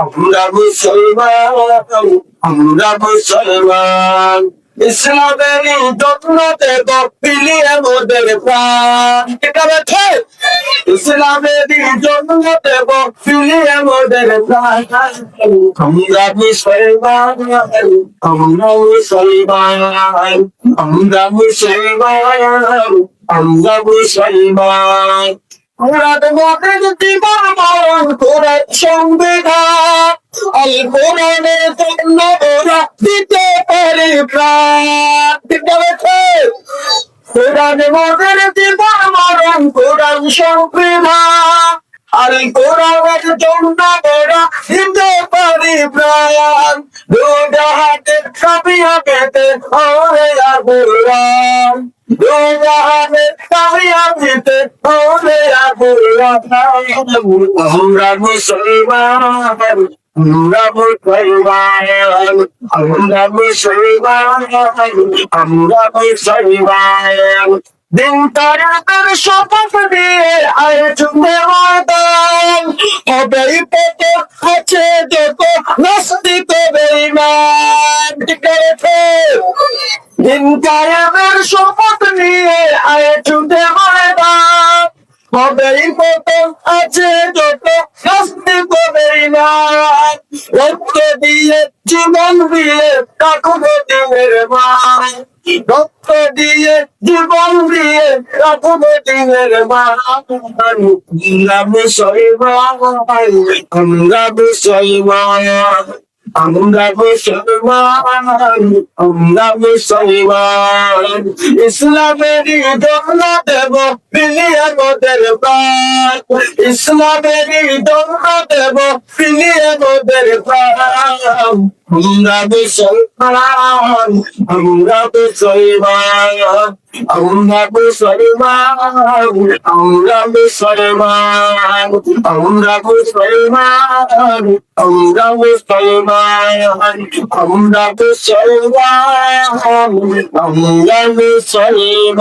আমরা মুসলমান, আমরা মুসলমান। ইসলামের জন্মতে বিলিয়ে মোদের প্রাণ। এটা বেঠে ইসলামের জন্মতে বিলিয়ে মোদের প্রাণ। আমরা মুসলমান, আমরা মুসলমান, আমরা মুসলমান, আমরা মুসলমান। কোরআন মতের জীবন, কোরআন সংবিধান, আল কোরআনের জন্য ওরা দিতে পারে প্রাণ। কোরআন মতের জীবন, কোরআন সংবিধান, আল কোরআনের জন্য ওরা দিতে পারে প্রাণ। দুজাহানের কামিয়াবিতে ওরে কোরআন, দুজাহানের কামিয়াবিতে ওরে কোরআন। আমরা মুসলমান, আমরা মুসলমান, আমরা মুসলমান, আমরা মুসলমান। দিন তারাকের শপথ দিয়ে আয়োজনে ময়দান হবেই পেটে আছে যত নাস্তিক বেঈমান। ঠিক আছে, দিন তারাকের শপথ নিয়ে আয়োজনে ময়দান হবেই পেটে আছে যত নাস্তিক বেঈমান। রক্ত দিয়ে জীবন দিয়ে রাখবো দিনের মান, রক্ত দিয়ে জীবন দিয়ে রাখবো দিনের মান। আমরা মুসলমান, আমরা মুসলমান, আমরা মুসলমান, আমরা মুসলমান। ইসলামের জন্য দেব বিলিয়ে মোদের প্রাণ, ইসলামের জন্য দেব বিলিয়ে মোদের প্রাণ। আমরা মুসলমান, আমরা মুসলমান, আমরা মুসলমান, আমরা মুসলমান, আমরা মুসলমান, আমরা মুসলমান, আমরা মুসলমান, আমরা মুসলমান।